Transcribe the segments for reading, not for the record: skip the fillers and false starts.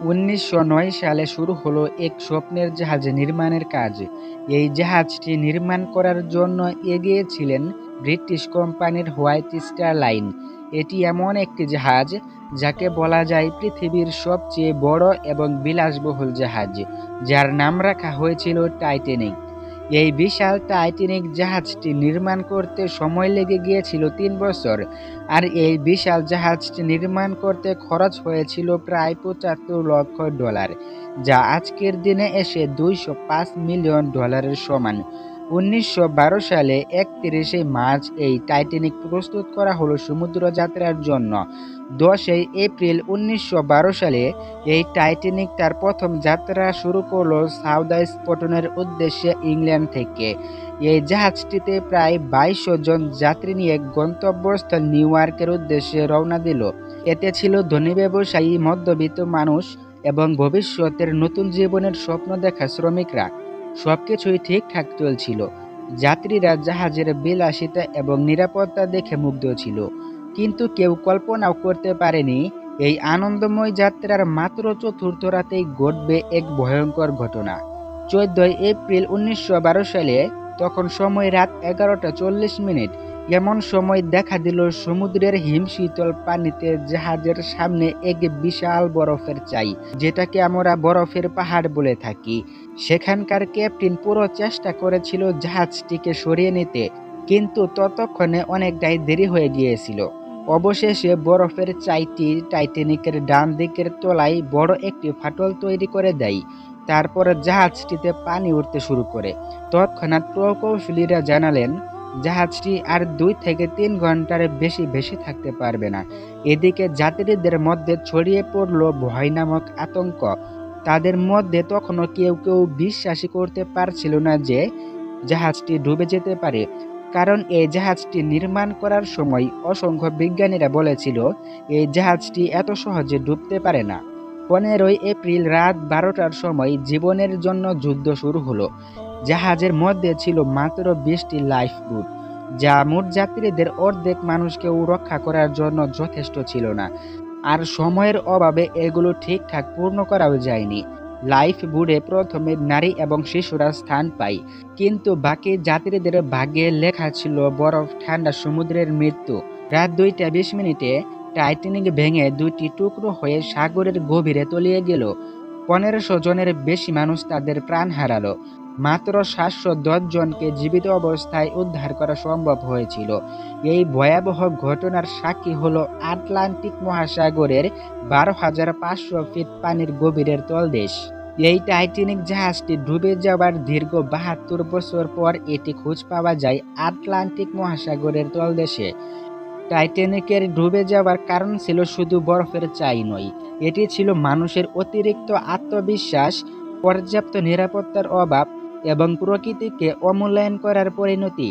1909 সালে শুরু হলো এক স্বপ্নের জাহাজ নির্মাণের কাজ। এই জাহাজটি নির্মাণ করার জন্য এগিয়েছিলেন ব্রিটিশ কোম্পানির হোয়াইট স্টার লাইন। এটি এমন একটি জাহাজ যাকে বলা যায় পৃথিবীর সবচেয়ে বড় এবং বিলাসবহুল জাহাজ, যার নাম রাখা হয়েছিল টাইটানিক। এই বিশাল টাইটানিক জাহাজটি নির্মাণ করতে সময় লেগে গিয়েছিল 3 বছর, আর এই বিশাল জাহাজটি নির্মাণ করতে খরচ হয়েছিল প্রায় $75 লক্ষ, যা আজকের দিনে এসে $205 মিলিয়ন সমান। 1912 সালে 31শে মার্চ এই টাইটানিক প্রস্তুত করা হলো সমুদ্র যাত্রার জন্য। 10 এপ্রিল 1912 সালে এই টাইটানিক তার প্রথম যাত্রা শুরু করলো সাউদাম্পটনের উদ্দেশ্যে ইংল্যান্ড থেকে। এই জাহাজটিতে প্রায় 2200 জন যাত্রী নিয়ে গন্তব্যস্থল নিউ ইয়র্কের উদ্দেশ্যে রওনা দিল। এতে ছিল ধনী ব্যবসায়ী, মধ্যবিত্ত মানুষ এবং ভবিষ্যতের নতুন জীবনের স্বপ্ন দেখা শ্রমিকরা। সবকিছুই ঠিকঠাক চলছিল। যাত্রীরা জাহাজের বিলাসিতা এবং নিরাপত্তা দেখে মুগ্ধ ছিল, কিন্তু কেউ কল্পনাও করতে পারেনি এই আনন্দময় যাত্রার মাত্র চতুর্থ রাতেই ঘটবে এক ভয়ঙ্কর ঘটনা। 14 এপ্রিল 1912 সালে, তখন সময় রাত 11:40। এমন সময় দেখা দিল সমুদ্রের হিমশীতল পানিতে জাহাজের সামনে এক বিশাল বরফের চাই, যেটাকে আমরা বরফের পাহাড় বলে থাকি। সেখানকার ক্যাপ্টেন পুরো চেষ্টা করেছিল জাহাজটিকে সরিয়ে নিতে, কিন্তু ততক্ষণে অনেকটাই দেরি হয়ে গিয়েছিল। অবশেষে বরফের চাইটি টাইটানিকের ডান দিকের তলায় বড় একটি ফাটল তৈরি করে দেয়। তারপর জাহাজটিতে পানি উঠতে শুরু করে। তৎক্ষণাৎ প্রকৌশলীরা জানালেন জাহাজটি আর 2 থেকে 3 ঘন্টার বেশি ভেসে থাকতে পারবে না। এদিকে যাত্রীদের মধ্যে ছড়িয়ে পড়ল ভয় নামক আতঙ্ক। তাদের মধ্যে তখনও কেউ কেউ বিশ্বাসই করতে পারছিল না যে জাহাজটি ডুবে যেতে পারে, কারণ এই জাহাজটি নির্মাণ করার সময় অসংখ্য বিজ্ঞানীরা বলেছিল এই জাহাজটি এত সহজে ডুবতে পারে না। 15 এপ্রিল রাত 12টার সময় জীবনের জন্য যুদ্ধ শুরু হলো। জাহাজের মধ্যে ছিল মাত্র 20টি লাইফ বুট, যা মোট যাত্রীদের অর্ধেক মানুষকেও রক্ষা করার জন্য যথেষ্ট ছিল না, আর সময়ের অভাবে এগুলো ঠিকঠাক পূর্ণ করাও যায়নি। লাইফ বুটে প্রথমে নারী এবং শিশুরা স্থান পায়, কিন্তু বাকি যাত্রীদের ভাগ্যে লেখা ছিল বরফ ঠান্ডা সমুদ্রের মৃত্যু। রাত 2:20 টাইটানিক ভেঙে 2টি টুকরো হয়ে সাগরের গভীরে তলিয়ে গেল। 1500 জনের বেশি মানুষ তাদের প্রাণ হারালো। মাত্র 710 জনকে জীবিত অবস্থায় উদ্ধার করা সম্ভব হয়েছিল। এই ভয়াবহ ঘটনার সাক্ষী হলো আটলান্টিক মহাসাগরের 12,500 ফিট পানির গভীরের তলদেশ। এই টাইটানিক জাহাজটি ডুবে যাওয়ার দীর্ঘ 72 বছর পর এটি খোঁজ পাওয়া যায় আটলান্টিক মহাসাগরের তলদেশে। টাইটানিকের ডুবে যাওয়ার কারণ ছিল শুধু বরফের চাই নয়, এটি ছিল মানুষের অতিরিক্ত আত্মবিশ্বাস, পর্যাপ্ত নিরাপত্তার অভাব এবং প্রকৃতিকে অমূল্যায়ন করার পরিণতি।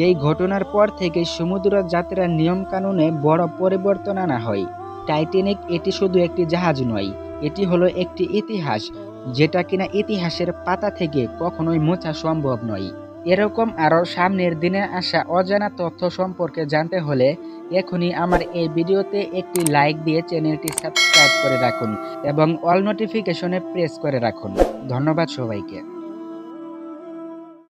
এই ঘটনার পর থেকে সমুদ্র যাত্রার নিয়মকানুনে বড় পরিবর্তন আনা হয়। টাইটানিক এটি শুধু একটি জাহাজ নয়, এটি হলো একটি ইতিহাস, যেটা কিনা ইতিহাসের পাতা থেকে কখনোই মোছা সম্ভব নয়। এরকম আরও সামনের দিনে আসা অজানা তথ্য সম্পর্কে জানতে হলে এখনই আমার এই ভিডিওতে একটি লাইক দিয়ে চ্যানেলটি সাবস্ক্রাইব করে রাখুন এবং অল নোটিফিকেশনে প্রেস করে রাখুন। ধন্যবাদ সবাইকে।